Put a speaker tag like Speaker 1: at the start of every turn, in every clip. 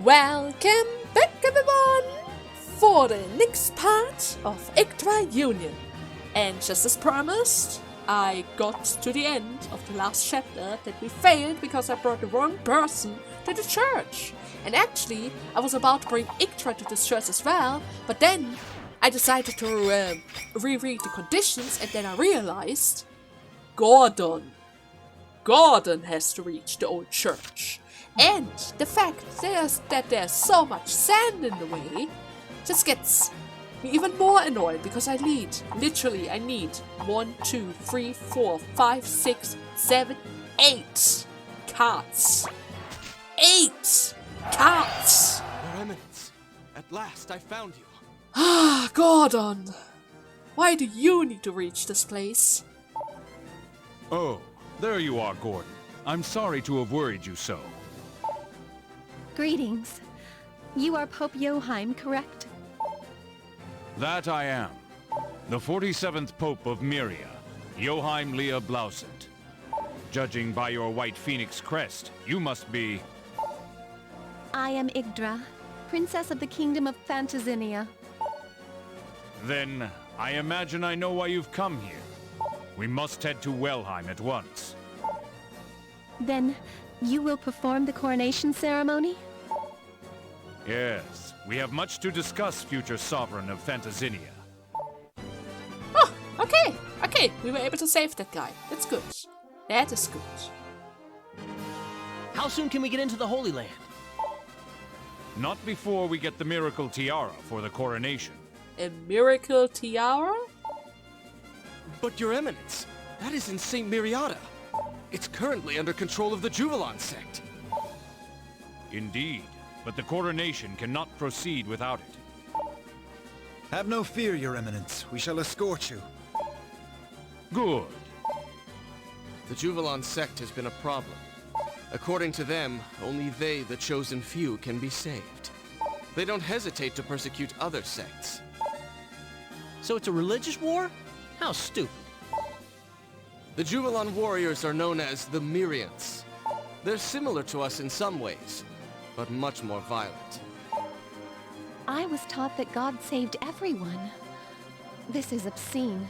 Speaker 1: Welcome back everyone for the next part of Yggdra Union. And just as promised, I got to the end of the last chapter that we failed because I brought the wrong person to the church. And actually, I was about to bring Yggdra to this church as well, but then I decided to reread the conditions, and then I realized Gordon has to reach the old church. And the fact that there's so much sand in the way just gets me even more annoyed because I need 1, 2, 3, 4, 5, 6, 7, 8 carts. 8 carts!
Speaker 2: Your Eminence, at last I found you.
Speaker 1: Ah, Gordon. Why do you need to reach this place?
Speaker 3: Oh, there you are, Gordon. I'm sorry to have worried you so.
Speaker 4: Greetings. You are Pope Joachim, correct?
Speaker 3: That I am. The 47th Pope of Myria, Joachim Lea Blausent. Judging by your white phoenix crest, you must be...
Speaker 4: I am Yggdra, Princess of the Kingdom of Phantazinia.
Speaker 3: Then, I imagine I know why you've come here. We must head to Wellheim at once.
Speaker 4: Then, you will perform the coronation ceremony?
Speaker 3: Yes, we have much to discuss, future sovereign of Phantazinia.
Speaker 1: Oh, okay, we were able to save that guy. That's good. That is good.
Speaker 5: How soon can we get into the Holy Land?
Speaker 3: Not before we get the miracle tiara for the coronation.
Speaker 1: A miracle tiara?
Speaker 2: But Your Eminence, that is in St. Miriata. It's currently under control of the Juvelon sect.
Speaker 3: Indeed, but the coronation cannot proceed without it.
Speaker 6: Have no fear, Your Eminence. We shall escort you.
Speaker 3: Good.
Speaker 2: The Juvelon sect has been a problem. According to them, only they, the chosen few, can be saved. They don't hesitate to persecute other sects.
Speaker 5: So it's a religious war? How stupid.
Speaker 2: The Juvelon warriors are known as the Myrians. They're similar to us in some ways, but much more violent.
Speaker 4: I was taught that God saved everyone. This is obscene.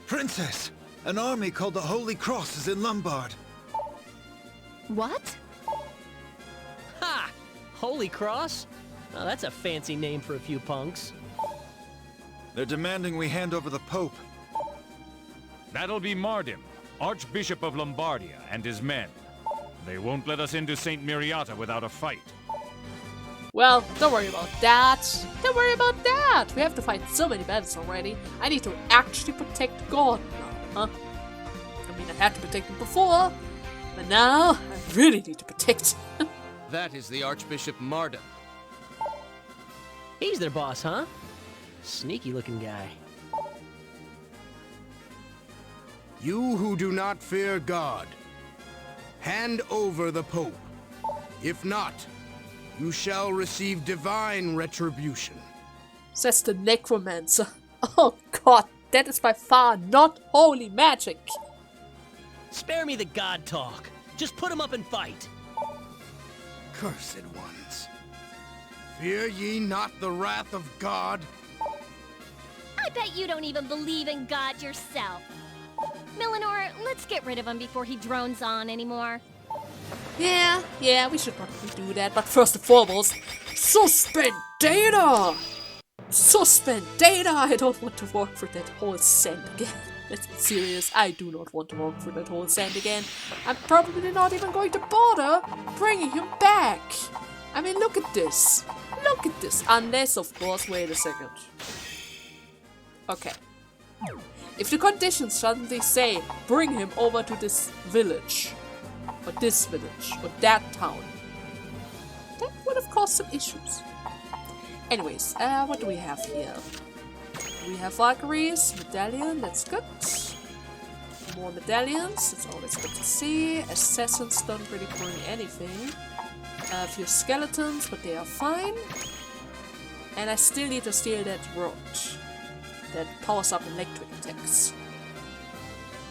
Speaker 6: Princess! An army called the Holy Cross is in Lombard.
Speaker 4: What?
Speaker 5: Ha! Holy Cross? Oh, that's a fancy name for a few punks.
Speaker 6: They're demanding we hand over the Pope.
Speaker 3: That'll be Mardym, Archbishop of Lombardia, and his men. They won't let us into St. Miriata without a fight.
Speaker 1: Well, don't worry about that. Don't worry about that. We have to fight so many battles already. I need to actually protect Gordon now, huh? I mean, I had to protect him before, but now I really need to protect him.
Speaker 2: That is the Archbishop Mardym.
Speaker 5: He's their boss, huh? Sneaky looking guy.
Speaker 7: You who do not fear God, hand over the Pope. If not, you shall receive divine retribution.
Speaker 1: Says the necromancer. Oh god, that is by far not holy magic.
Speaker 5: Spare me the god talk. Just put him up and fight.
Speaker 7: Cursed ones, fear ye not the wrath of God?
Speaker 8: I bet you don't even believe in God yourself. Millinor, let's get rid of him before he drones on anymore.
Speaker 1: Yeah, we should probably do that, but first and foremost, suspend data! Suspend data! I don't want to walk through that whole sand again. Let's be serious, I do not want to walk through that whole sand again. I'm probably not even going to bother bringing him back. I mean, look at this. Look at this. Unless, of course, wait a second. Okay. If the conditions suddenly say, bring him over to this village, or that town, that would have caused some issues. Anyways, what do we have here? We have Valkyrie's medallion, that's good. More medallions, that's always good to see. Assassins don't really bring anything. A few skeletons, but they are fine. And I still need to steal that rod that powers up electric attacks.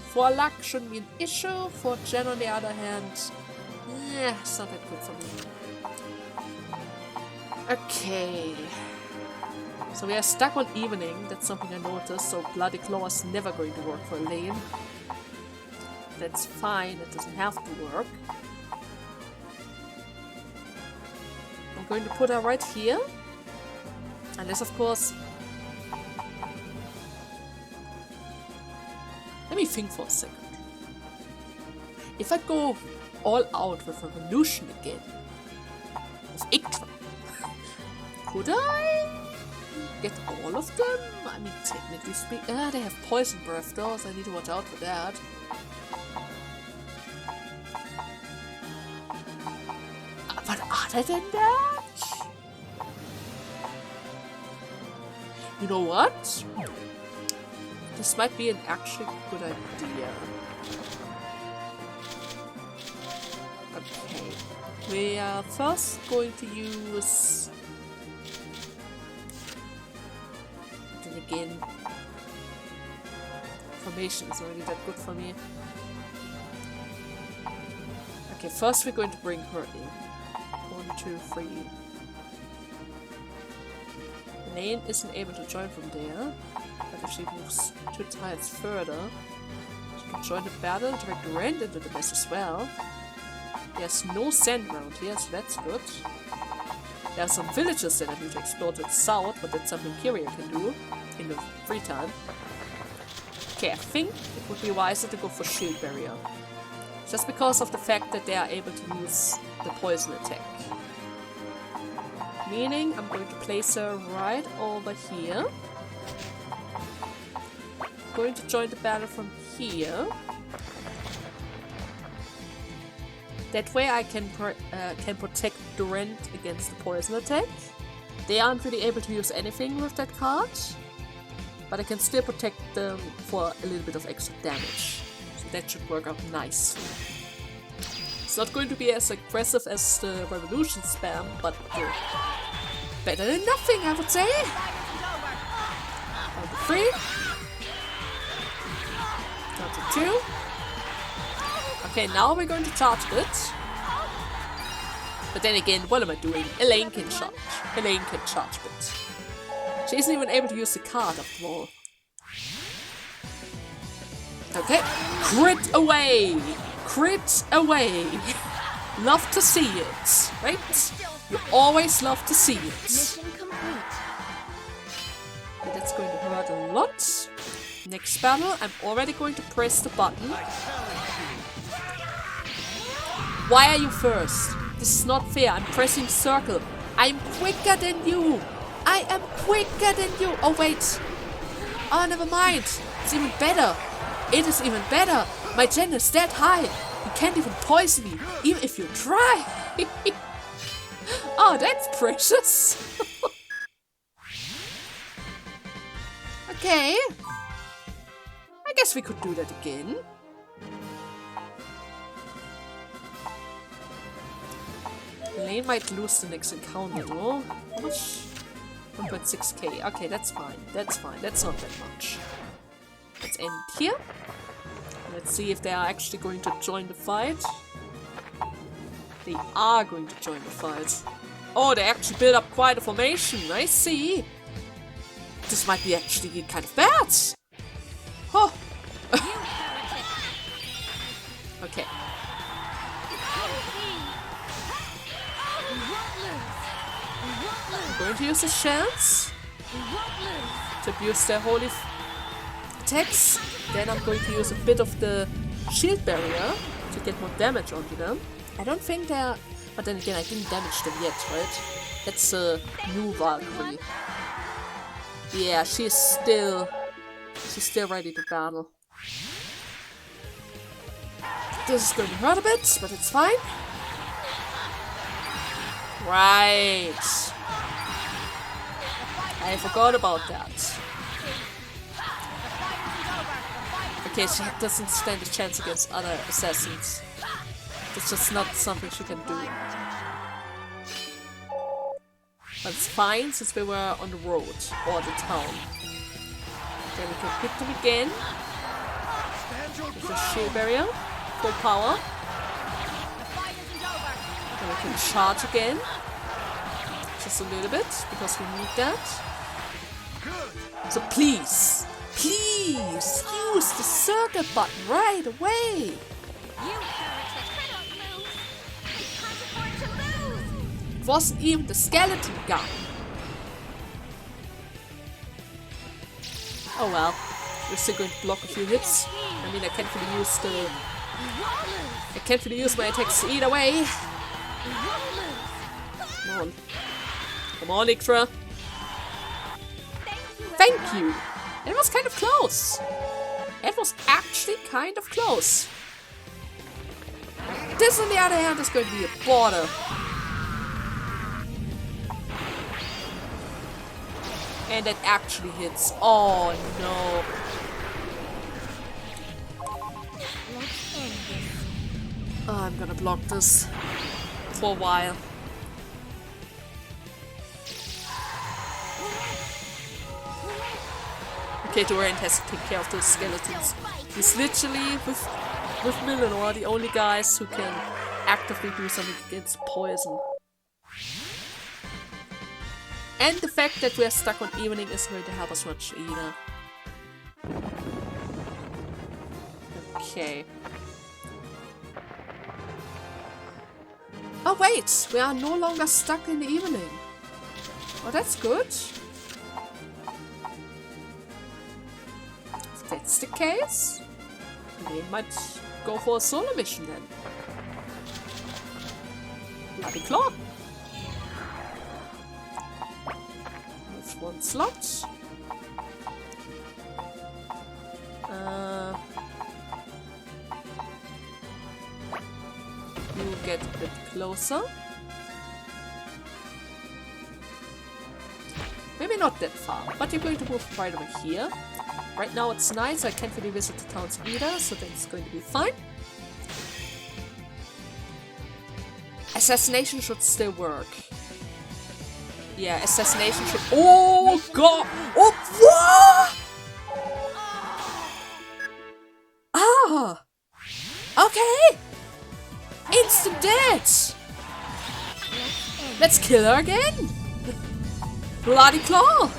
Speaker 1: For luck shouldn't be an issue. For Jen on the other hand, it's not that good for me. Okay. So we are stuck on evening. That's something I noticed. So Bloody Claw is never going to work for Elaine. That's fine. It doesn't have to work. I'm going to put her right here. Unless, of course... Let me think for a second. If I go all out with Revolution again, with Yggdra, could I get all of them? I mean, technically speaking, they have poison breath though, so I need to watch out for that. But other than that, you know what? This might be an actually good idea. Okay, we are first going to use... Then again, formation is already that good for me. Okay, first we're going to bring her in. 1, 2, 3. Lane isn't able to join from there, but if she moves 2 tiles further, she can join the battle, direct Rand into the mess as well. There's no sand around here, so that's good. There are some villages that I need to explore to the south, but that's something Kyria can do in the free time. Okay, I think it would be wiser to go for Shield Barrier. Just because of the fact that they are able to use the poison attack. Meaning, I'm going to place her right over here. Going to join the battle from here. That way I can protect Durant against the poison attack. They aren't really able to use anything with that card, but I can still protect them for a little bit of extra damage. So that should work out nicely. It's not going to be as aggressive as the Revolution spam, but better than nothing, I would say. Down to 3. Down to 2. Okay, now we're going to charge it. But then again, what am I doing? Elaine can charge. Elaine can charge it. She isn't even able to use the card after all. Okay. Crit away! Crit away! Love to see it, right? You always love to see it.
Speaker 4: Mission complete.
Speaker 1: Okay, that's going to hurt a lot. Next battle, I'm already going to press the button. Why are you first? This is not fair. I'm pressing circle. I'm quicker than you. I am quicker than you. Oh, wait. Oh, never mind. It's even better. It is even better. My gen is that high. You can't even poison me, even if you try. Oh, that's precious. Okay. I guess we could do that again. Lane might lose the next encounter though. How much? 1.6k. Okay, that's fine. That's fine. That's not that much. Let's end here. Let's see if they are actually going to join the fight. They are going to join the fight. Oh, they actually built up quite a formation. I see. This might be actually kind of bad. Oh. Okay. I'm going to use a chance to abuse their holy attacks. Then I'm going to use a bit of the shield barrier to get more damage onto them. I don't think they're... But then again, I didn't damage them yet, right? That's a new Valkyrie. Yeah, she's still ready to battle. This is going to hurt a bit, but it's fine. Right. I forgot about that. Okay, she doesn't stand a chance against other assassins. It's just not something she can do. But it's fine since we were on the road or the town. Then we can hit them again. With a shield barrier. Full power. Then we can charge again. just a little bit, because we need that. So please, please, use the circle button right away!
Speaker 8: You heretic, I don't lose. I can't afford to lose.
Speaker 1: It wasn't even the skeleton guy. Oh well, we're still going to block a few hits. I mean, I can't really use the... I can't really use my attacks either way. Come on. Come on, Yggdra. Thank you! It was kind of close. It was actually kind of close. This, on the other hand, is going to be a border. And that actually hits. Oh no. Oh, I'm gonna block this for a while. Okay, Dorian has to take care of those skeletons. He's literally, with Millenor, the only guys who can actively do something against poison. And the fact that we're stuck on evening isn't going to help us much either. Okay. Oh wait! We are no longer stuck in the evening. Oh, that's good. If that's the case, we might go for a solo mission then. Bloody Claw! With one slot. You get a bit closer. Maybe not that far, but you're going to move right over here. Right now it's night, so I can't really visit the towns either, so that's going to be fine. Assassination should still work. Yeah, assassination should... Oh god! Oh, what? Ah! Okay! Instant death! Let's kill her again! Bloody Claw!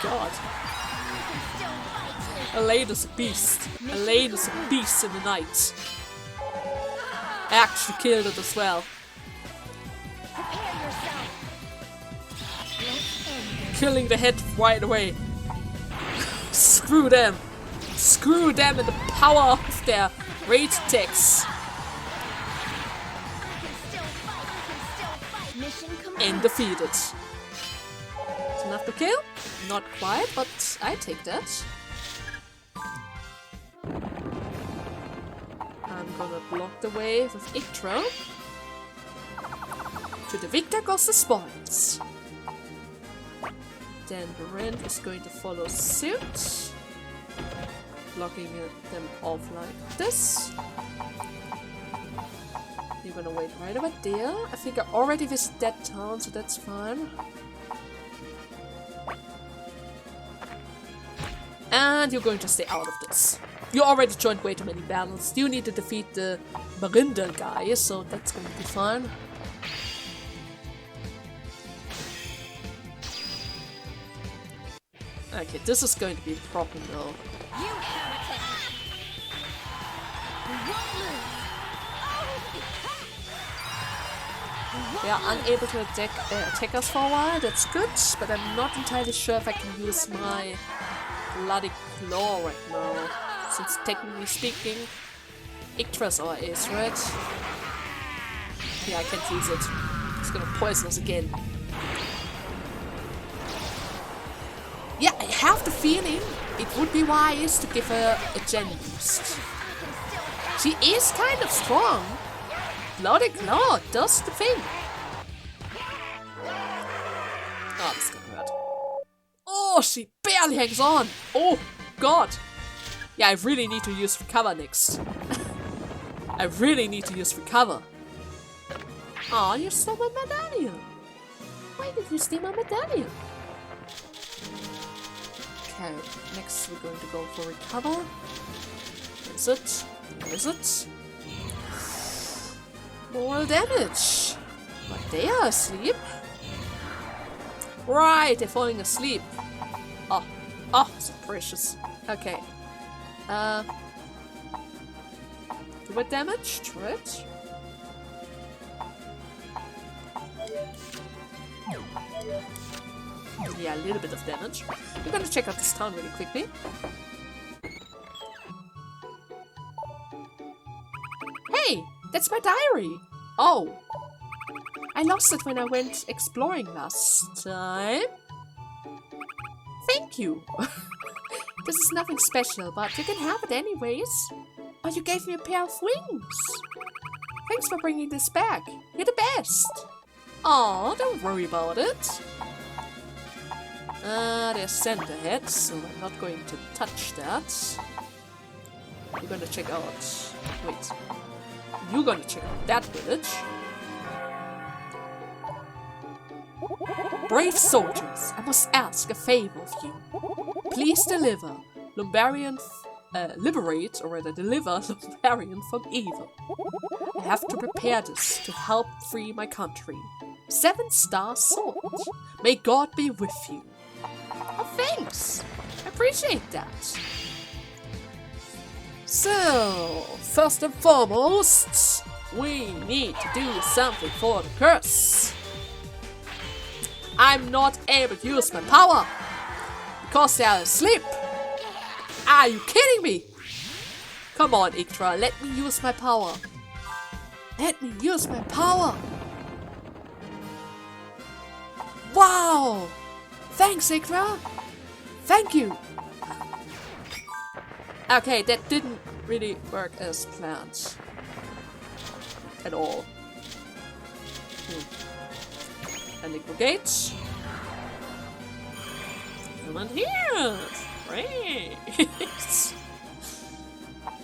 Speaker 1: God. Elaine is a beast. Elaine is a beast in the night. I actually killed it as well. Killing the head right away. Screw them. Screw them and the power of their rage attacks. And defeated. It's enough to kill? Not quite, but I take that. I'm gonna block the way with Yggdra. To the victor goes the spoils. Then the Rend is going to follow suit. Blocking them off like this. You're gonna wait right over there. I think I already visited that town, so that's fine. And you're going to stay out of this. You already joined way too many battles. You need to defeat the Mardym guy, so that's going to be fine. Okay, this is going to be a problem though.
Speaker 8: You heretic! You won't lose!
Speaker 1: They are unable to attack us for a while, that's good, but I'm not entirely sure if I can use my Bloody Claw right now. Since technically speaking, Yggdra's our ace, right? Yeah, I can't use it. It's gonna poison us again. Yeah, I have the feeling it would be wise to give her a gen boost. She is kind of strong. Bloody Claw does the thing. Oh, this is gonna hurt. Oh, she barely hangs on. Oh, God. Yeah, I really need to use Recover next. I really need to use Recover. Oh, you stole my medallion. Why did you steal my medallion? Okay, next we're going to go for Recover. Where is it? Where is it? More damage. But they are asleep. Right, they're falling asleep. Oh, so precious. Okay. Do what damage to it? Yeah, a little bit of damage. We're gonna check out this town really quickly. Hey, that's my diary. Oh. I lost it when I went exploring last time. Thank you. This is nothing special, but you can have it anyways. Oh, you gave me a pair of wings. Thanks for bringing this back. You're the best. Oh, don't worry about it. There's sand ahead, so I'm not going to touch that. We're gonna check out... Wait. You're gonna check out that village. Brave soldiers, I must ask a favor of you. Please deliver Lumbarian... liberate, or rather deliver Lumbarian from evil. I have to prepare this to help free my country. 7-star sword. May God be with you. Oh, thanks. I appreciate that. So, first and foremost, we need to do something for the curse. I'm not able to use my power because they are asleep. Are you kidding me? Come on, Yggdra, let me use my power. Let me use my power. Wow! Thanks, Yggdra. Thank you. Okay, that didn't really work as planned. At all. And gate. Come on here. Great.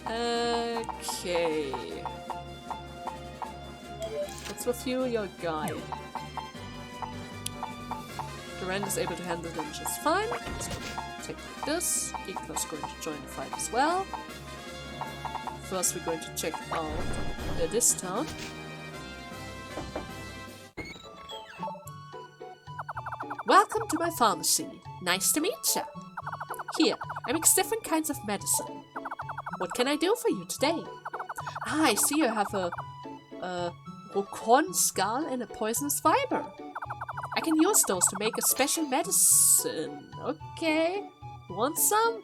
Speaker 1: Okay. What's with you, your guy? Durand is able to handle them just fine. Let's take this. Yggdra's going to join the fight as well. First, we're going to check out this town. Welcome to my pharmacy. Nice to meet you. Here, I mix different kinds of medicine. What can I do for you today? Ah, I see you have a Rokon skull and a poisonous fiber. I can use those to make a special medicine. Okay. You want some?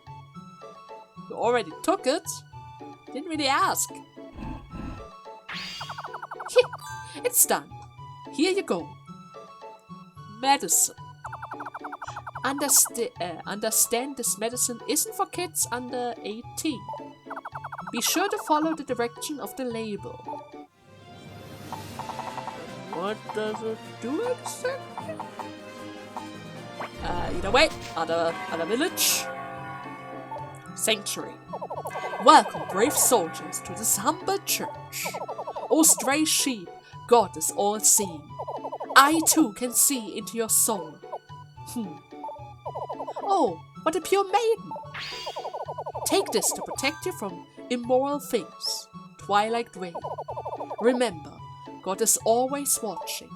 Speaker 1: You already took it. Didn't really ask. It's done. Here you go. Medicine. Understand this medicine isn't for kids under 18. Be sure to follow the direction of the label. What does it do exactly? Either way, other village. Sanctuary. Welcome, brave soldiers, to this humble church. O stray sheep, God is all-seeing. I too can see into your soul. Oh, what a pure maiden! Take this to protect you from immoral things. Twilight Ray. Remember, God is always watching.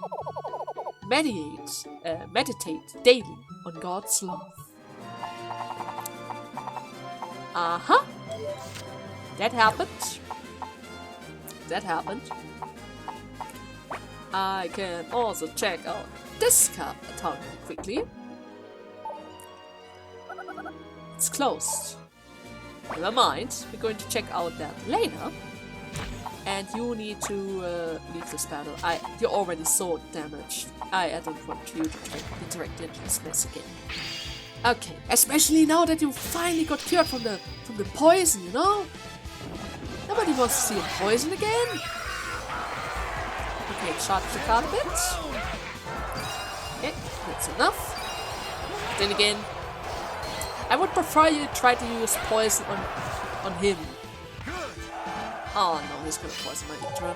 Speaker 1: Meditate daily on God's love. Uh-huh. That happened. That happened. I can also check out this town quickly. It's closed. Never mind. We're going to check out that later. And you need to leave this battle. You're already so damaged. I don't want you to interact into this mess again. Okay, especially now that you finally got cured from the poison, you know? Nobody wants to see him poison again. Okay, charge the card a bit. Okay, that's enough. Then again, I would prefer you try to use poison on him. Oh no, he's gonna poison my Yggdra.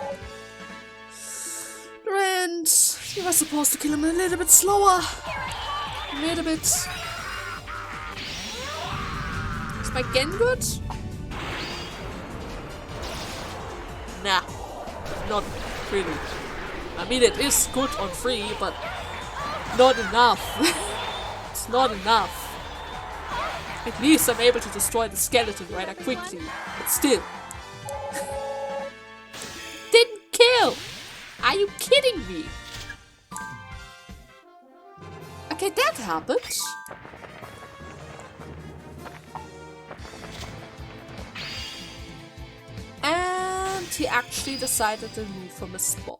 Speaker 1: And you were supposed to kill him a little bit slower. A little bit. Is my Gen good? Nah, not Really. I mean, it is good on 3, but not enough. It's not enough. At least I'm able to destroy the skeleton rather quickly, but still. Didn't kill! Are you kidding me? Okay, that happened. And he actually decided to move from a spot.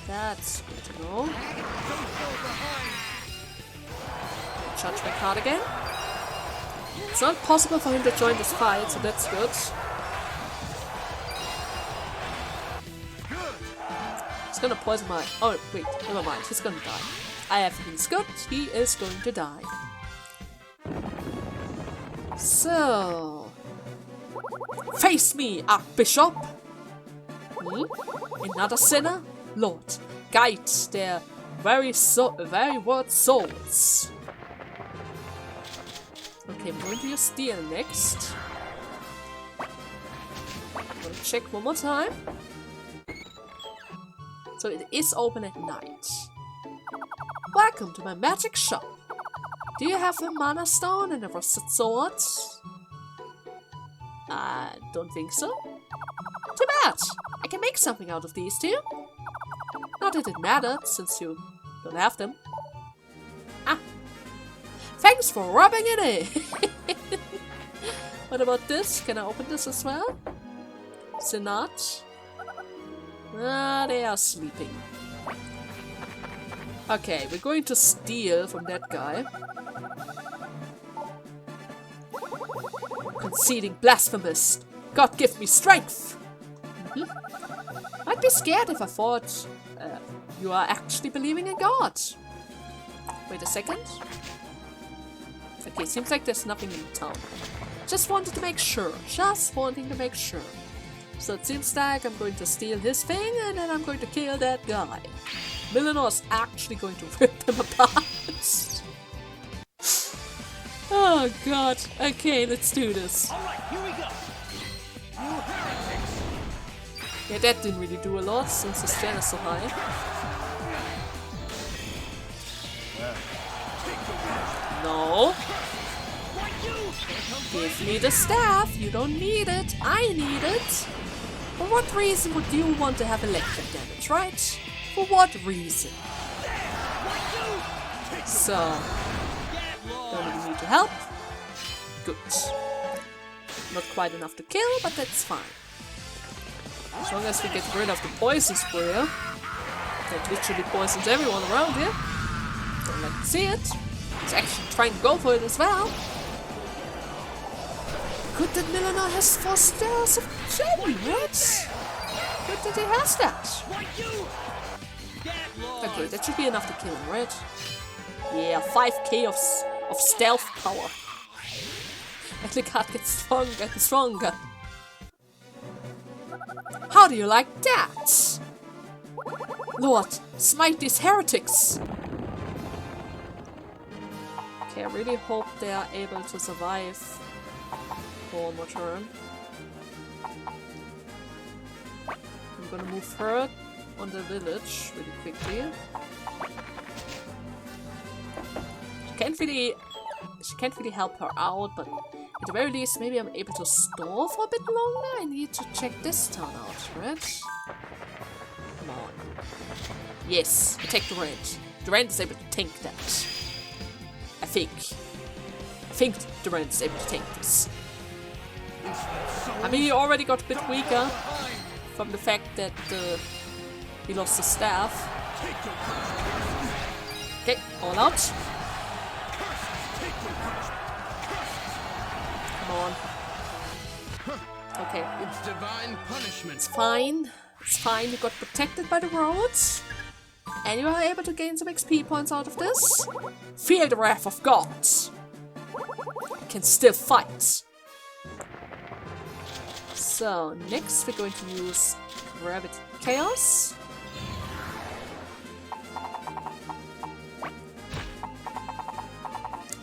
Speaker 1: That's good to know. Charge my card again. It's not possible for him to join this fight, so that's good. He's gonna poison my... Oh, wait, never mind. He's gonna die. I have him. He's good. He is going to die. So... Face me, Archbischop! Another sinner? Lord, guide their very wayward souls. Okay, I'm going to use steel next. I'm gonna check one more time. So it is open at night. Welcome to my magic shop. Do you have a mana stone and a rusted sword? I don't think so. Too bad! I can make something out of these two. Not that it mattered, since you don't have them. Ah! Thanks for rubbing it in! What about this? Can I open this as well? Senat? Ah, they are sleeping. Okay, we're going to steal from that guy. Conceding blasphemous. God give me strength! I'd be scared if I thought you are actually believing in God. Wait a second. Okay, seems like there's nothing in town. Just wanted to make sure. Just wanting to make sure. So it seems like I'm going to steal his thing and then I'm going to kill that guy. Millenor's actually going to rip them apart. Oh god. Okay, let's do this.
Speaker 5: Alright, here we go.
Speaker 1: Yeah, that didn't really do a lot since his gen is so high. No. Give me the staff. You don't need it. I need it. For what reason would you want to have electric damage, right? For what reason? So, don't even need to help. Good. Not quite enough to kill, but that's fine. As long as we get rid of the poison sprayer, that literally poisons everyone around here. Don't like to see it. He's actually trying to go for it as well. Good that Millenor has 4 stars of jelly, right? Good that he has that. Okay, that should be enough to kill him, right? Yeah, 5k of stealth power. And the card gets stronger and stronger. How do you like that? Lord, smite these heretics! Okay, I really hope they are able to survive for one more turn. I'm gonna move her on the village really quickly. She can't really help her out, but at the very least, maybe I'm able to stall for a bit longer. I need to check this town out, right? Come on. Yes, attack Durant. Durant is able to tank that. I think Durant is able to tank this. I mean, he already got a bit weaker from the fact that he lost his staff. Okay, all out. Come on. Okay.
Speaker 7: It's divine punishment.
Speaker 1: It's fine. It's fine. You got protected by the roads. And you are able to gain some XP points out of this. Feel the wrath of God. You can still fight. So, next we're going to use Gravity Chaos.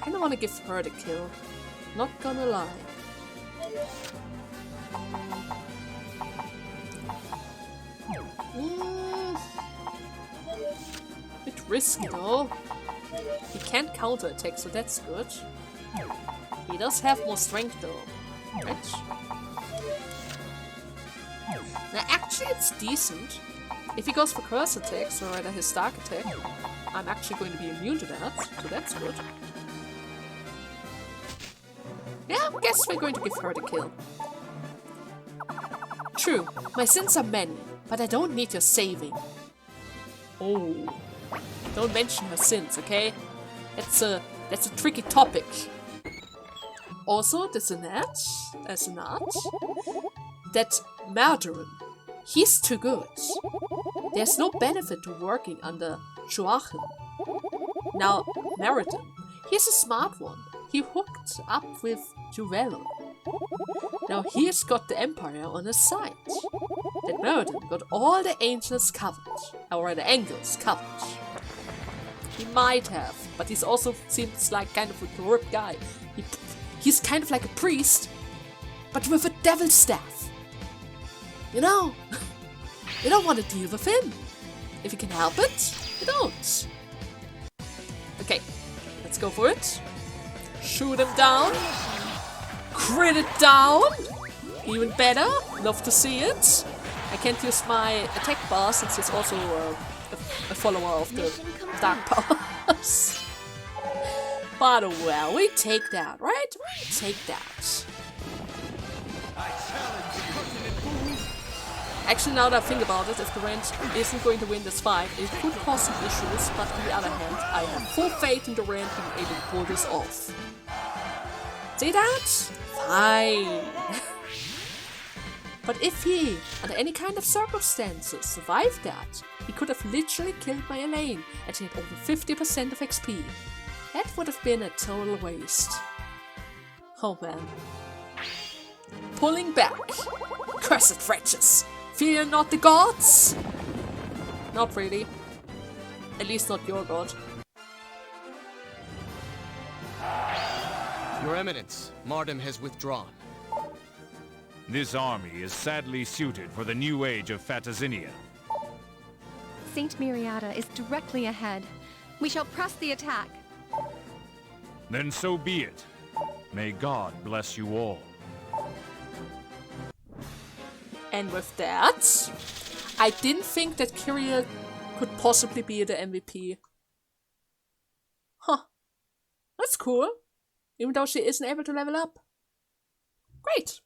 Speaker 1: I kinda wanna give her the kill. Not gonna lie. risky though. He can't counterattack, so that's good. He does have more strength though. Right? Now actually it's decent. If he goes for curse attacks, or rather his dark attack, I'm actually going to be immune to that, so that's good. Yeah, I guess we're going to give her the kill. True, my sins are many, but I don't need your saving. Oh. Don't mention her sins, okay? That's a tricky topic. Also, there's an ad, that Mardym, he's too good. There's no benefit to working under Joachim. Now, Mardym, he's a smart one. He hooked up with Juvelon. Now he's got the Empire on his side. That Mardym got all the angels covered. Or the angels covered. He might have, but he's also seems like kind of a corrupt guy. He's kind of like a priest, but with a devil staff. You know, you don't want to deal with him. If you can help it, you don't. Okay, let's go for it. Shoot him down. Crit it down. Even better. Love to see it. I can't use my attack bar since he's also a follower of the dark powers. But well, we take that, right? We take that. Actually, now that I think about it, if the Rand isn't going to win this fight, it could cause some issues, but on the other hand, I have full faith in the Rand being able to pull this off. See that? Fine. But if he, under any kind of circumstances, survived that, he could have literally killed my Elaine and she had over 50% of XP. That would have been a total waste. Oh man. Pulling back. Cursed wretches! Fear not the gods? Not really. At least not your god.
Speaker 2: Your Eminence, Mardym has withdrawn.
Speaker 3: This army is sadly suited for the new age of Fatazinia.
Speaker 4: Saint Miriada is directly ahead. We shall press the attack.
Speaker 3: Then so be it. May God bless you all.
Speaker 1: And with that, I didn't think that Kyria could possibly be the MVP. Huh. That's cool. Even though she isn't able to level up. Great.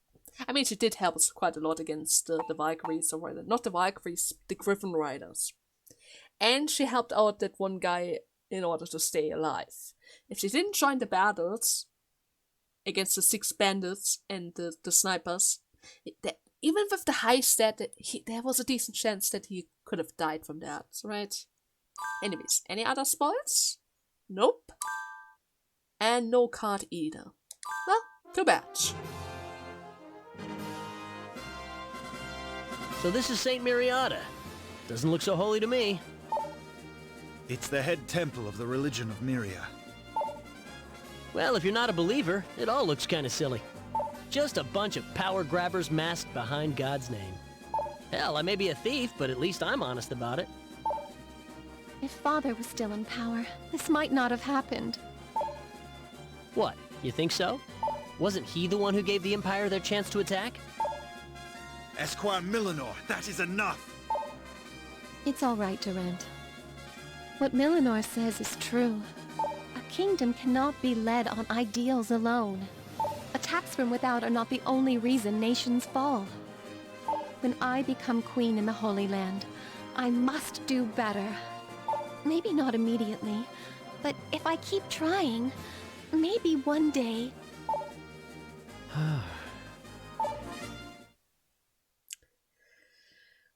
Speaker 1: I mean, she did help us quite a lot against the Valkyries, or rather, not the Valkyries, the Griffin Riders. And she helped out that one guy in order to stay alive. If she didn't join the battles against the 6 bandits and the snipers, even with the high stat, there was a decent chance that he could have died from that, right? Anyways, any other spoils? Nope. And no card either. Well, too bad.
Speaker 5: So this is Saint Miriada. Doesn't look so holy to me.
Speaker 6: It's the head temple of the religion of Myria.
Speaker 5: Well, if you're not a believer, it all looks kind of silly. Just a bunch of power grabbers masked behind God's name. Hell, I may be a thief, but at least I'm honest about it.
Speaker 4: If Father was still in power, this might not have happened.
Speaker 5: What, you think so? Wasn't he the one who gave the Empire their chance to attack?
Speaker 6: Esquire Millenor, that is enough!
Speaker 4: It's all right, Durant. What Millenor says is true. A kingdom cannot be led on ideals alone. Attacks from without are not the only reason nations fall. When I become queen in the Holy Land, I must do better. Maybe not immediately, but if I keep trying, maybe one day...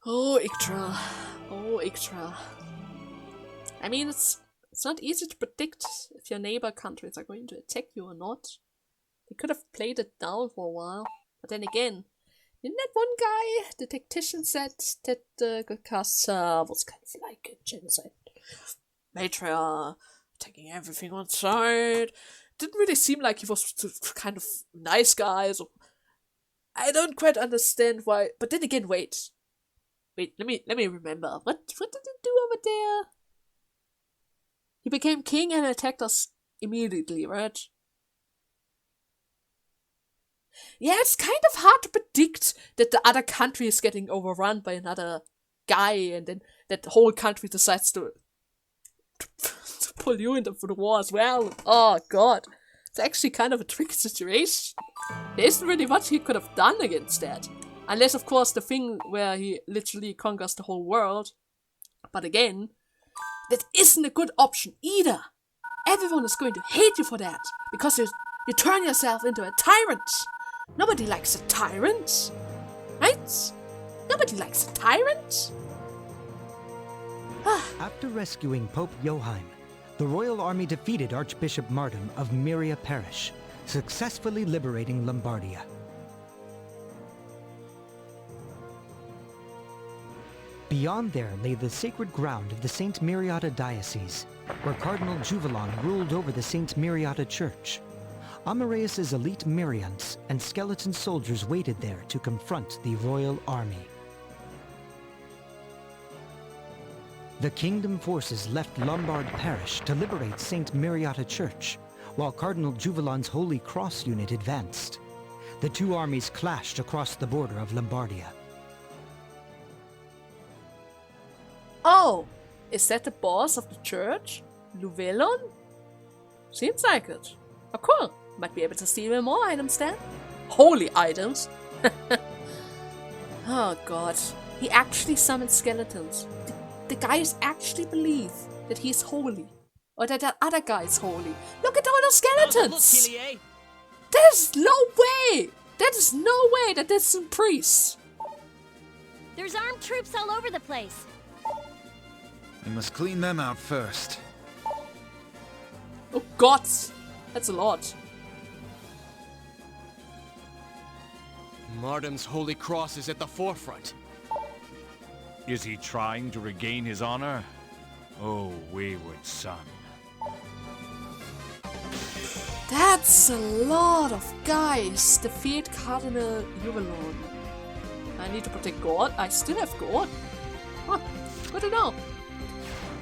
Speaker 1: Oh, Yggdra. Oh, Yggdra. I mean, it's not easy to predict if your neighbor countries are going to attack you or not. They could have played it down for a while. But then again, didn't that one guy, the tactician, said that Gokasa was kind of like a genocide matriarch, taking everything on side. Didn't really seem like he was kind of nice guy. So I don't quite understand why. But then again, wait, let me remember. What did they do over there? He became king and attacked us immediately, right? Yeah, it's kind of hard to predict that the other country is getting overrun by another guy, and then that the whole country decides to pull you into the war as well. Oh god. It's actually kind of a tricky situation. There isn't really much he could have done against that. Unless, of course, the thing where he literally conquers the whole world. But again, that isn't a good option either. Everyone is going to hate you for that, because you turn yourself into a tyrant. Nobody likes a tyrant, right? Nobody likes a tyrant.
Speaker 9: After rescuing Pope Joachim, the royal army defeated Archbishop Mardym of Myria Parish, successfully liberating Lombardia. Beyond there lay the sacred ground of the St. Miriata Diocese, where Cardinal Juvelon ruled over the St. Miriata Church. Amareus' elite Myrians and skeleton soldiers waited there to confront the royal army. The kingdom forces left Lombard Parish to liberate St. Miriata Church, while Cardinal Juvelon's Holy Cross unit advanced. The two armies clashed across the border of Lombardia.
Speaker 1: Oh, is that the boss of the church? Llywelyn? Seems like it. Oh cool, might be able to steal even more items then. Holy items? Oh god, he actually summoned skeletons. The guys actually believe that he's holy. Or that that other guy is holy. Look at all those skeletons! There's no way! That is no way that this is a priest.
Speaker 8: There's armed troops all over the place.
Speaker 6: We must clean them out first.
Speaker 1: Oh god! That's a lot.
Speaker 2: Mardym's Holy Cross is at the forefront.
Speaker 3: Is he trying to regain his honor? Oh, wayward son.
Speaker 1: That's a lot of guys. Defeat Cardinal Juvelon. I need to protect God. I still have God. Huh, good to know.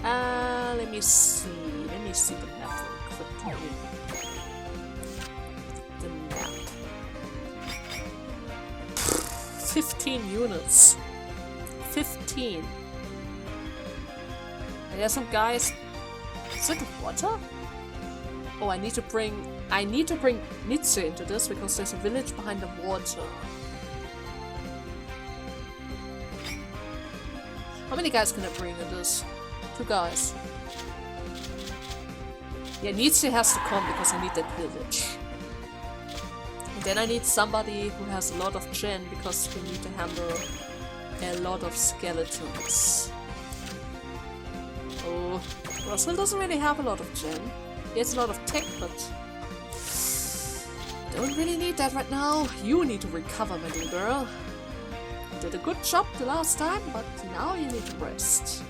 Speaker 1: Let me see. Let me see the map real quick. The map. 15 units. 15. And there's some guys. Is it water? Oh, I need to bring Nietzsche into this because there's a village behind the water. How many guys can I bring in this? 2 guys. Yeah, Nietzsche has to come because I need that village. And then I need somebody who has a lot of gen because we need to handle a lot of skeletons. Oh, Russell doesn't really have a lot of gen. He has a lot of tech, but don't really need that right now. You need to recover, my little girl. You did a good job the last time, but now you need to rest.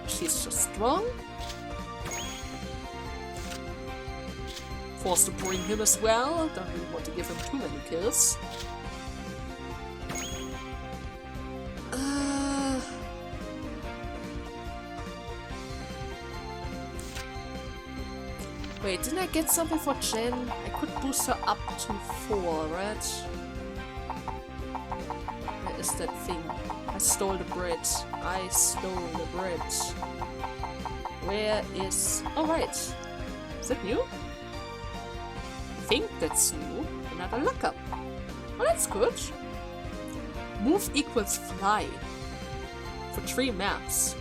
Speaker 1: She's just strong. Forced to bring him as well. Don't really want to give him too many kills. Wait, didn't I get something for Jen? I could boost her up to 4, right? Where is that thing? I stole the bread. I stole the bread. Where is... Oh, right. Is that new? I think that's new. Another lookup. Oh, that's good. Move equals fly. For 3 maps.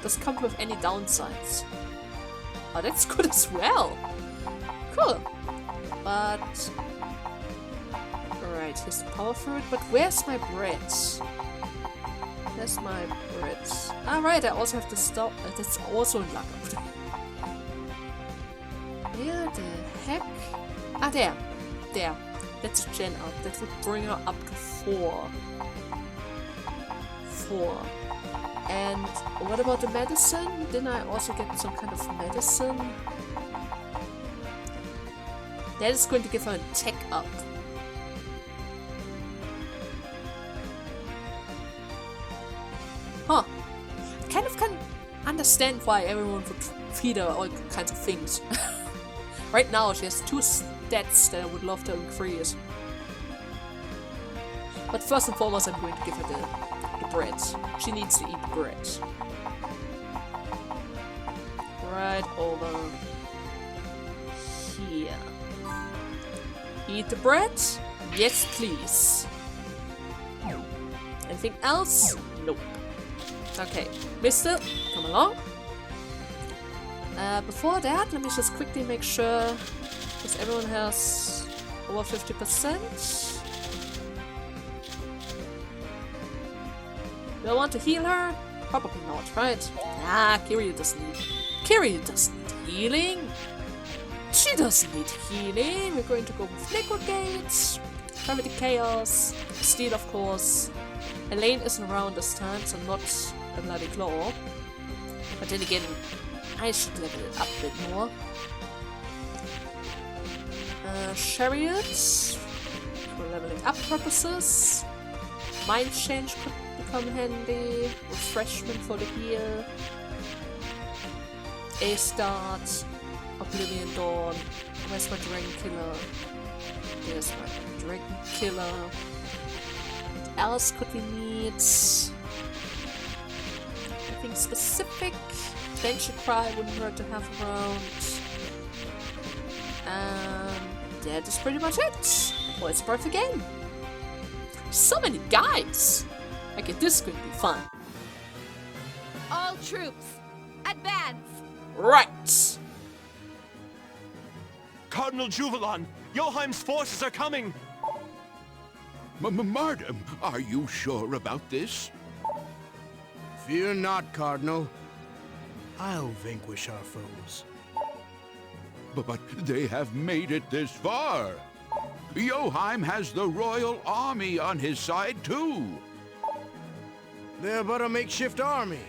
Speaker 1: Doesn't come with any downsides. Oh, that's good as well. Cool. But... Alright, here's the power fruit. But where's my bread? Where's my bread? Alright, I also have to stop. That's also in luck. Where the heck? Ah, there. There. That's a gen up. That would bring her up to 4. 4. And what about the medicine? Didn't I also get some kind of medicine? That is going to give her a tech up. Huh. understand why everyone would feed her all kinds of things. Right now, she has 2 stats that I would love to increase. But first and foremost, I'm going to give her the bread. She needs to eat bread. Right over here. Eat the bread? Yes, please. Anything else? Nope. Okay, mister, come along. Before that, let me just quickly make sure because everyone has over 50%. Do I want to heal her? Probably not, right? Nah, Kiryu doesn't need healing. She doesn't need healing. We're going to go with Liquid Gates, Gravity Chaos, Steel, of course. Elaine isn't around this time, so not a bloody claw. But then again, I should level it up a bit more. Chariots for leveling up purposes. Mind Change could become handy. Refreshment for the heal. A-Start. Oblivion Dawn. Where's my Dragon Killer? There's my Dragon Killer. What else could we need? Anything specific? Adventure Cry wouldn't hurt to have around. That is pretty much it. Poison Breath again. So many guys! Okay, this could be fun.
Speaker 4: All troops, advance!
Speaker 1: Right!
Speaker 10: Cardinal Juvelon, Joheim's forces are coming!
Speaker 11: Mardym, are you sure about this?
Speaker 7: Fear not, Cardinal. I'll vanquish our foes.
Speaker 11: But they have made it this far. Joheim has the royal army on his side, too.
Speaker 7: They're but a makeshift army.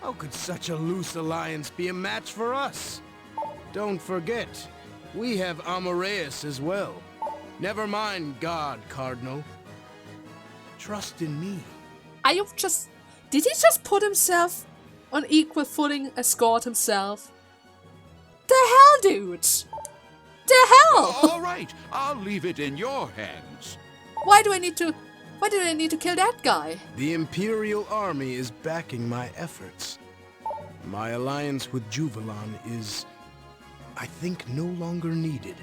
Speaker 7: How could such a loose alliance be a match for us? Don't forget, we have Amareus as well. Never mind God, Cardinal. Trust in me.
Speaker 1: Did he just put himself on equal footing as God himself? The hell, dude! The hell!
Speaker 11: All right, I'll leave it in your hands.
Speaker 1: Why did I need to kill that guy?
Speaker 7: The Imperial Army is backing my efforts. My alliance with Juvelon is, I think, no longer needed.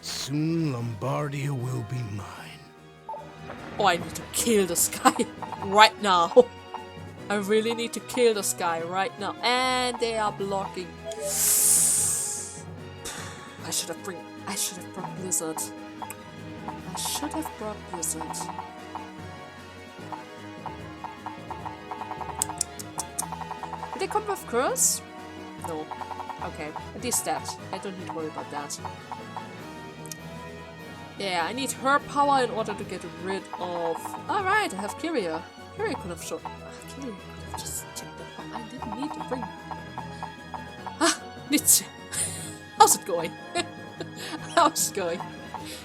Speaker 7: Soon Lombardia will be mine.
Speaker 1: Oh, I need to kill this guy right now. I really need to kill this guy right now. And they are blocking. I should have brought Blizzard. I should have brought Blizzard. Did they come with Curse? No. Okay, at least that. I don't need to worry about that. Yeah, I need her power in order to get rid of... Alright, I have Kyria. Kyria could have shown... Kyria could have just checked that out. I didn't need to bring... Nietzsche. How's it going? How's it going?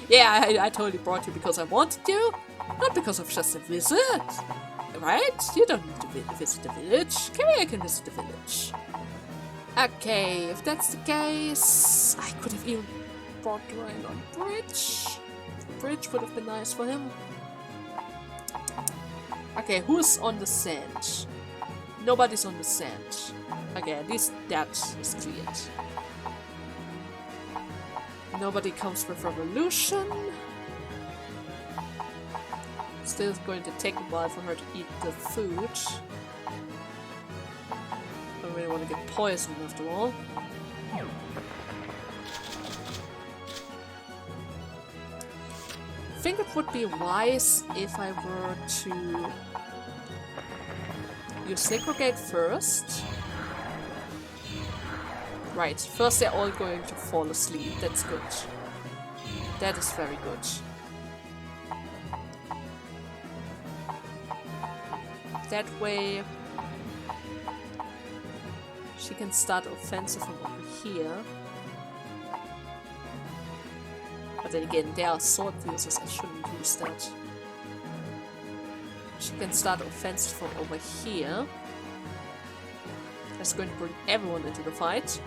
Speaker 1: Yeah, I totally brought you because I wanted you. Not because of just a visit. Right? You don't need to visit the village. Kyria can visit the village. Okay, if that's the case... I could have even brought Ryan on Bridge. Bridge would have been nice for him. Okay, who's on the sand? Nobody's on the sand. Okay, at least that is cleared. Nobody comes with Revolution. Still going to take a while for her to eat the food. Don't really want to get poisoned after all. I think it would be wise if I were to use Segregate first. Right, first they're all going to fall asleep. That's good. That is very good. That way she can start offensive from over here. But then again, they are sword users, I shouldn't use that. She can start offensive from over here. That's going to bring everyone into the fight.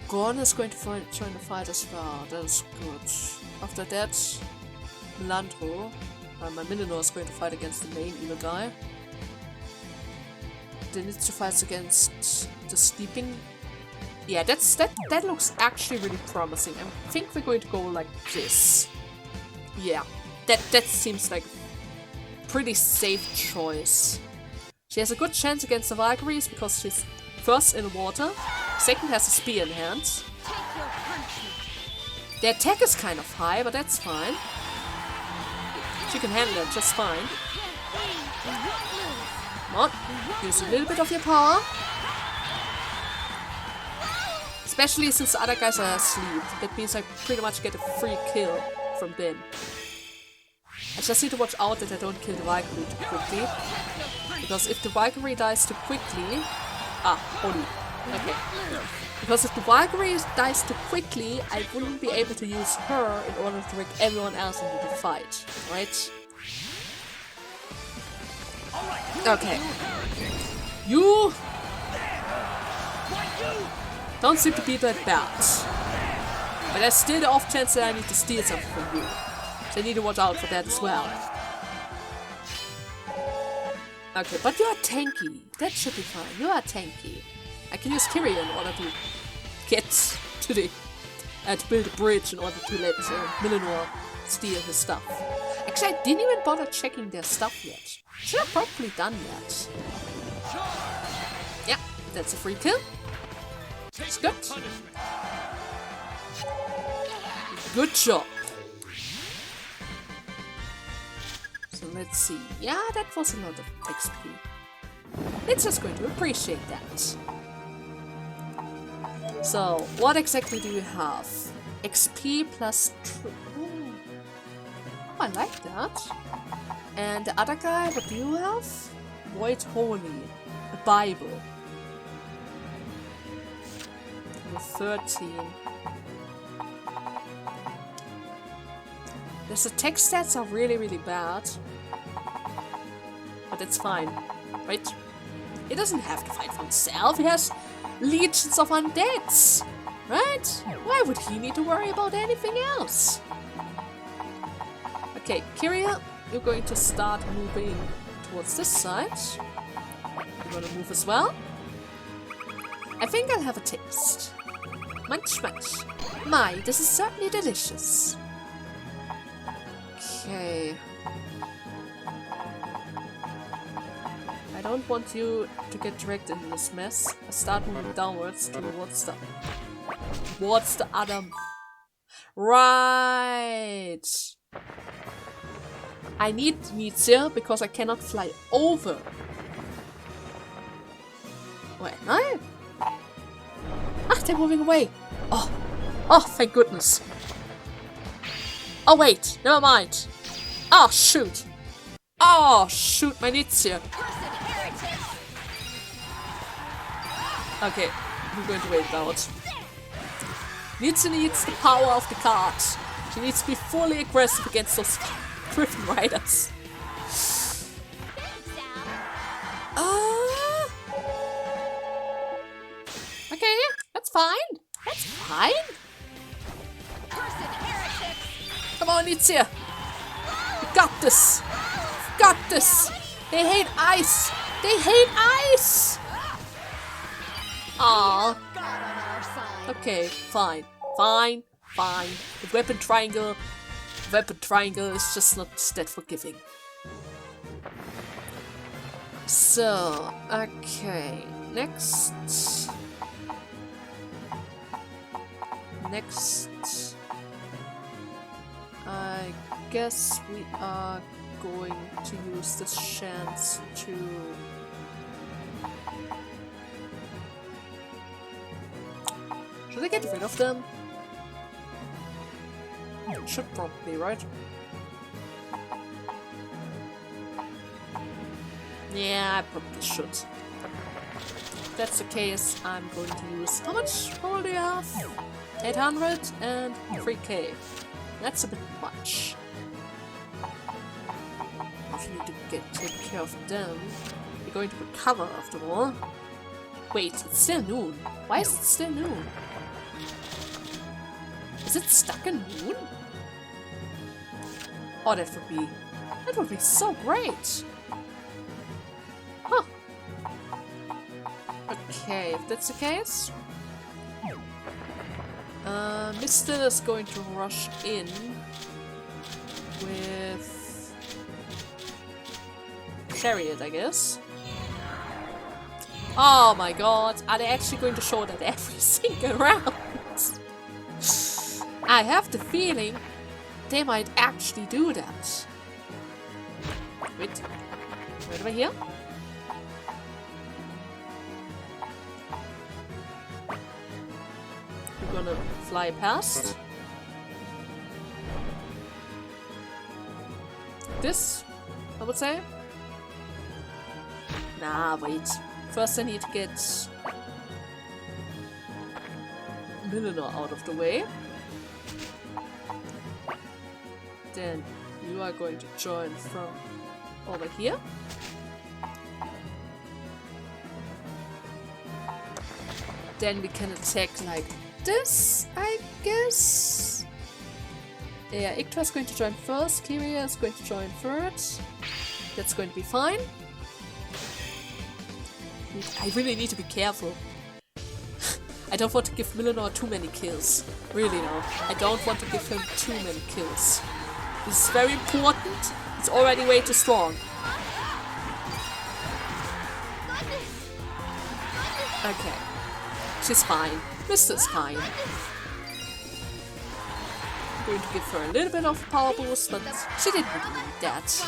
Speaker 1: Gorn is going to join the fight as well. That is good. After that, Melandro, my Millenor is going to fight against the main evil guy. Then it's to fight against the sleeping. Yeah, that looks actually really promising. I think we're going to go like this. Yeah, that seems like a pretty safe choice. She has a good chance against the Valkyries because she's first in the water, second has a spear in hand. The attack is kind of high, but that's fine. She can handle it just fine. Come on, use a little bit of your power. Especially since the other guys are asleep. That means I pretty much get a free kill from them. I just need to watch out that I don't kill the Valkyrie too quickly. Because if the Valkyrie dies too quickly... Holy. Okay. Because if the Valkyrie dies too quickly, I wouldn't be able to use her in order to bring everyone else into the fight. Right? Okay. You... don't seem to be that bad. But there's still the off chance that I need to steal something from you. So I need to watch out for that as well. Okay, but you are tanky. That should be fine. You are tanky. I can use Kyria in order to get to the... to build a bridge in order to let Millenor steal his stuff. Actually, I didn't even bother checking their stuff yet. Should have probably done that. Yeah, that's a free kill. That's good. Good job. So let's see. Yeah, that was a lot of XP. It's just going to appreciate that. So, what exactly do you have? XP plus... oh, I like that. And the other guy, what do you have? Void Holy. A Bible. 13. His attack stats are really, really bad. But it's fine, right? He doesn't have to fight for himself. He has legions of undeads, right? Why would he need to worry about anything else? Okay, Kyria, you're going to start moving towards this side. You're gonna move as well. I think I'll have a taste. Munch, munch. My, this is certainly delicious. Okay. I don't want you to get dragged into this mess. I start moving downwards towards the other... right! I need Nietzsche because I cannot fly over. Wait, no? Ah, they're moving away. Oh, thank goodness. Oh wait, never mind. Oh shoot. Oh shoot, my Nietzsche. Okay, we're going to wait it out. Nietzsche needs the power of the cards. She needs to be fully aggressive against those Griffin Riders. Okay, that's fine. That's fine. Come on, Nietzsche. You got this. You got this. They hate ice. They hate ice. Aww. Okay, fine. Fine. Fine. The weapon triangle is just not that forgiving. So, okay. Next, I guess we are going to use this chance to... should I get rid of them? Should probably, right? Yeah, I probably should. If that's the case, I'm going to use... how much power do you have? 800 and 3k. That's a bit much. I need to take care of them. We're going to recover after all. Wait, it's still noon. Why is it still noon? Is it stuck in noon? Oh, that would be so great. Huh. Okay, if that's the case, Mr. is going to rush in with Chariot, I guess. Oh my god, are they actually going to show that every single round? I have the feeling they might actually do that. Wait, right over here? We're gonna fly past. This, I would say. Nah, wait. First I need to get Millenor out of the way. Then you are going to join from over here. Then we can attack like this, I guess. Yeah, Yggdra is going to join first, Kyria is going to join third. That's going to be fine. I really need to be careful. I don't want to give Millenor too many kills. Really no. I don't want to give him too many kills. This is very important. It's already way too strong. Okay. She's fine. Mister's fine. I'm going to give her a little bit of power boost, but she didn't really need that.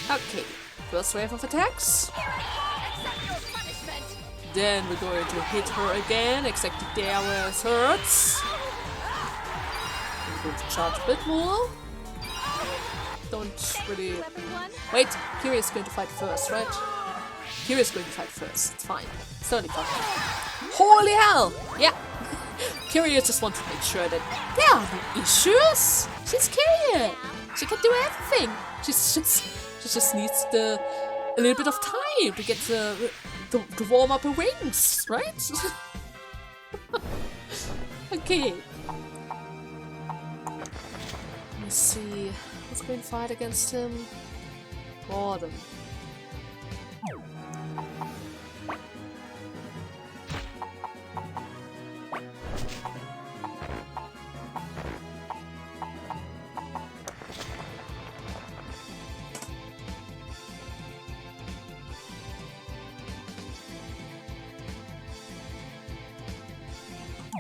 Speaker 1: Okay. First wave of attacks. Then we're going to hit her again, exactly there where it hurts. I'm going to charge a bit more. Don't really... Wait, Kyria is going to fight first, right? Kyria is going to fight first. It's fine. It's totally fine. Holy hell! Yeah. Kyria just wants to make sure that there are no issues. She's Kyria. She can do everything. She just needs a little bit of time to get to warm up her wings, right? Okay. Let's see. Let's go and fight against him. Mardym.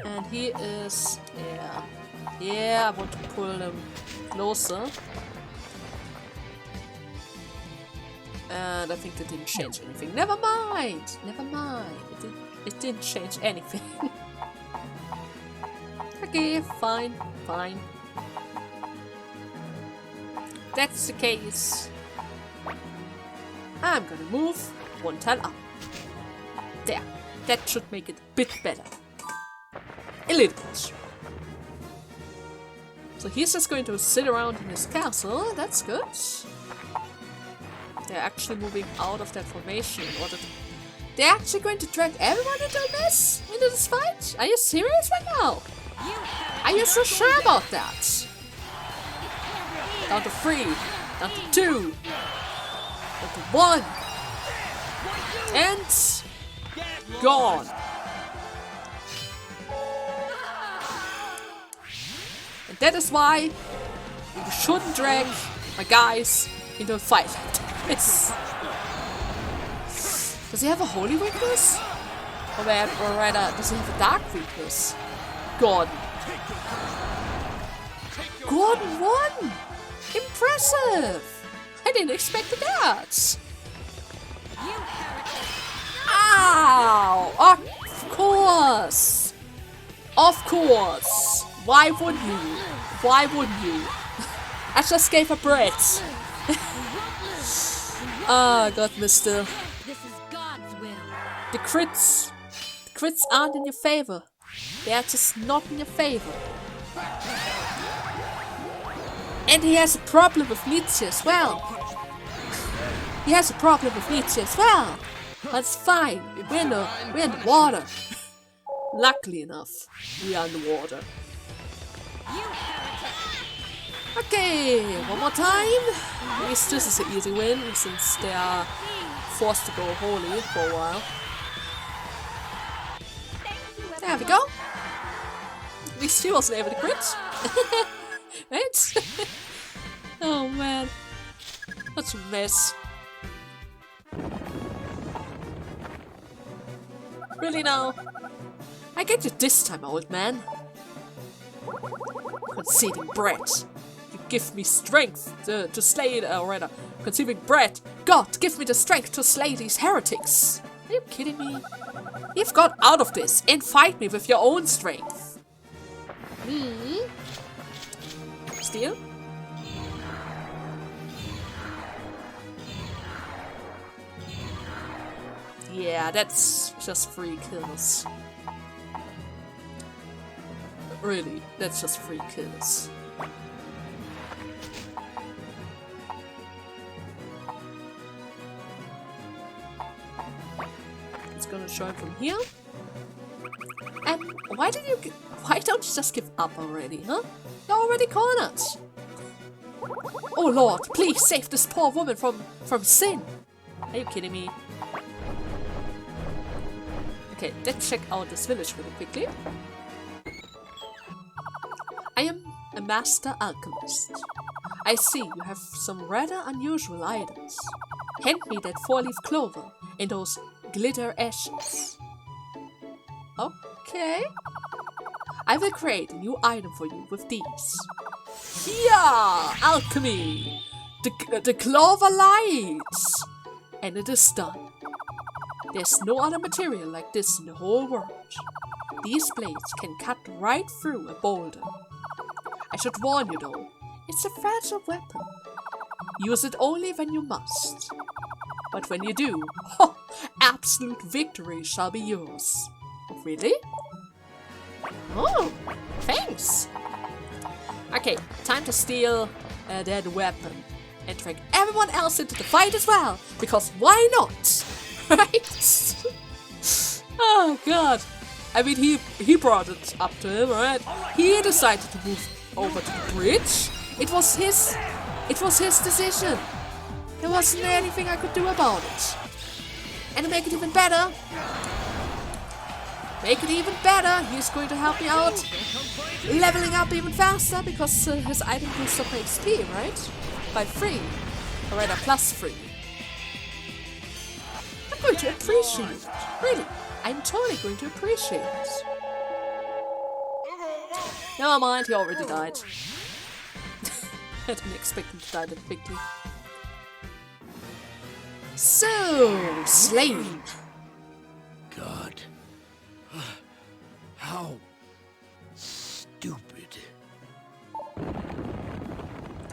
Speaker 1: And he is, yeah, I want to pull him closer. And I think that didn't change anything. Never mind, it didn't change anything. Okay, fine. That's the case. I'm gonna move one tile up. There, that should make it a bit better. A little bit. So he's just going to sit around in his castle. That's good. They're actually moving out of that formation in order to... They're actually going to drag everyone into this? Into this fight? Are you serious right now? Are you so sure about that? Down to 3. Down to 2. Down to 1. And... gone. And that is why you shouldn't drag my guys into a fight like this. Does he have a holy weakness? Or rather, does he have a dark weakness? Gordon. Gordon won! Impressive! I didn't expect that! Ow! Of course! Of course! Why wouldn't you? Why wouldn't you? I just gave her breath. Ah, God, mister.
Speaker 8: This is God's will.
Speaker 1: The crits aren't in your favor. They're just not in your favor. And he has a problem with Nietzsche as well. That's fine. We're in the water. Luckily enough, we are in the water. Okay, one more time. At least this is an easy win since they are forced to go holy for a while. There we go. At least she wasn't able to quit. Right? Oh man. That's a mess. Really now? I get you this time, old man. Conceding brat. You give me strength to slay it, or rather, conceiving brat. God, give me the strength to slay these heretics. Are you kidding me? You've got out of this and fight me with your own strength. Steal? Yeah, that's just 3 kills. Really, that's just 3 kills. It's gonna show him from here. And why don't you just give up already, huh? You're already cornered. Oh Lord, please save this poor woman from sin. Are you kidding me? Okay, let's check out this village really quickly. I am a master alchemist. I see you have some rather unusual items. Hand me that 4-leaf clover and those glitter ashes. Okay. I will create a new item for you with these. Yeah! Alchemy! The clover lights! And it is done. There's no other material like this in the whole world. These blades can cut right through a boulder. I should warn you though, it's a fragile weapon. Use it only when you must. But when you do, absolute victory shall be yours. Really? Oh, thanks! Okay, time to steal that weapon. And drag everyone else into the fight as well, because why not? Right? Oh god. I mean, he brought it up to him, right? He decided to move over to the bridge. It was his decision. There wasn't anything I could do about it. And to make it even better, he's going to help me out, leveling up even faster because his item boosts up my XP, right? By 3, or rather +3. I'm going to appreciate it. Really, I'm totally going to appreciate it. Never mind, he already died. I didn't expect him to die that quickly. So, slain.
Speaker 7: God. How stupid.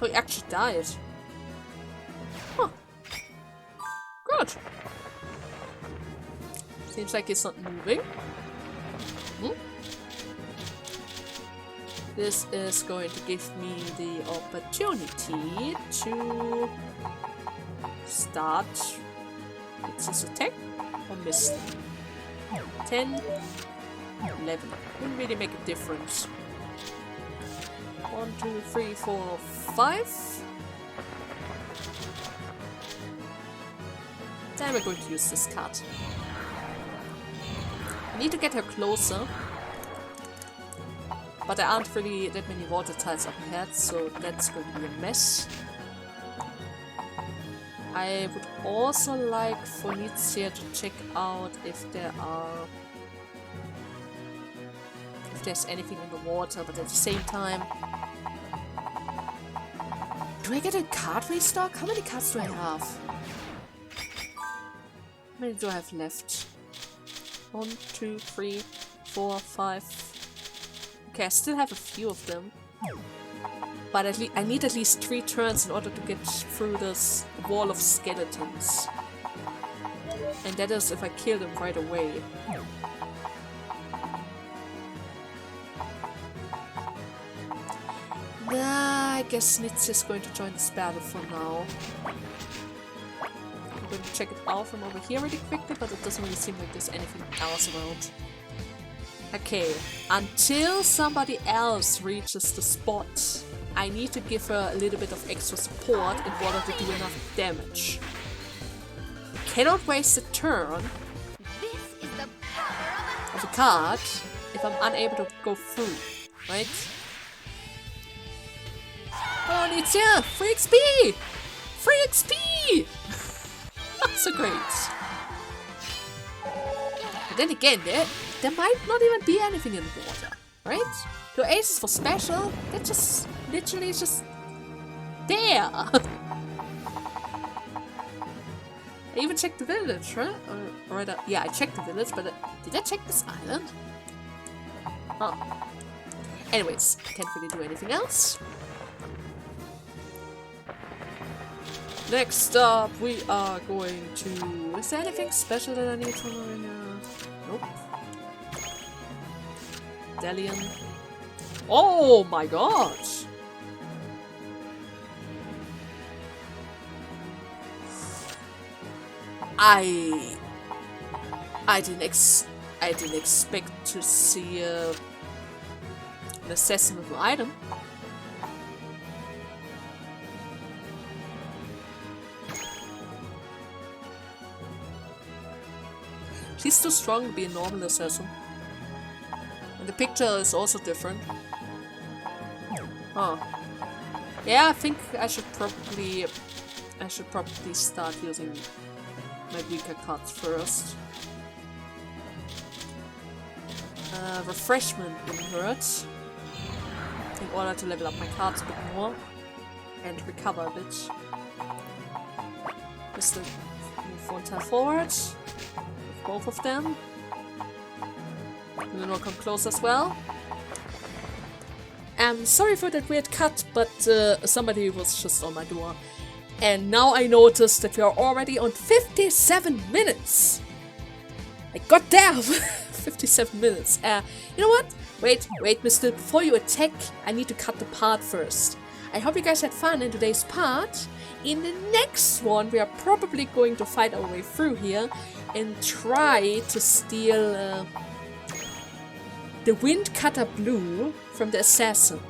Speaker 1: Oh, he actually died. Huh. Good. Seems like he's not moving. This is going to give me the opportunity to start. It's his attack or miss. 10, 11. Wouldn't really make a difference. 1, 2, 3, 4, 5. Then we're going to use this card. I need to get her closer. But there aren't really that many water tiles up ahead, so that's going to be a mess. I would also like for Nietzsche to check out if there's anything in the water, but at the same time... Do I get a card restock? How many cards do I have? How many do I have left? 1, 2, 3, 4, 5... Okay, I still have a few of them. But I need at least 3 turns in order to get through this wall of skeletons. And that is if I kill them right away. Nah, I guess Nitzia's going to join this battle for now. I'm going to check it out from over here really quickly, but it doesn't really seem like there's anything else around. Okay, until somebody else reaches the spot, I need to give her a little bit of extra support in order to do enough damage. I cannot waste a turn of a card if I'm unable to go through, right? Oh, Nitsia! Free XP! Free XP! So great. But then again, there might not even be anything in the water, right? Your aces for special, they're just literally just there. I even checked the village, right? Or rather, yeah, I checked the village, but did I check this island? Oh. Anyways, I can't really do anything else. Next up, we are going to... Is there anything special that I need from Marina? Nope. Delian. Oh my god! I didn't expect to see an assassinable item. She's too strong to be a normal assassin. And the picture is also different. Huh. Yeah, I think I should probably start using my weaker cards first. Refreshment wouldn't hurt. In order to level up my cards a bit more. And recover a bit. Just to move one time forward. With both of them. And then we'll come close as well. Sorry for that weird cut, but somebody was just on my door. And now I noticed that we are already on 57 minutes. Like, goddamn! 57 minutes. You know what? Wait, mister. Before you attack, I need to cut the part first. I hope you guys had fun in today's part. In the next one, we are probably going to fight our way through here and try to steal the Wind Cutter Blue from the assassin.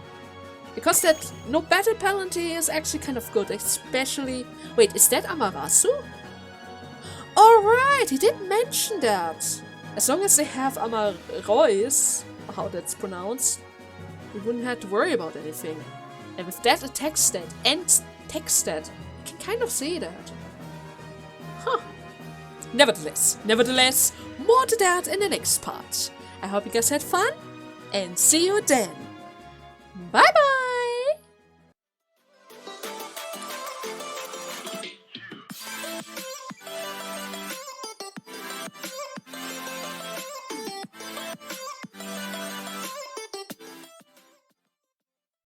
Speaker 1: Because that no battle penalty is actually kind of good, especially... Wait, is that Amaterasu? Alright, he did mention that. As long as they have Amarois, how that's pronounced, we wouldn't have to worry about anything. And with that attack stat and tech stat, I can kind of see that. Huh. Nevertheless, more to that in the next part. I hope you guys had fun, and see you then. Bye bye!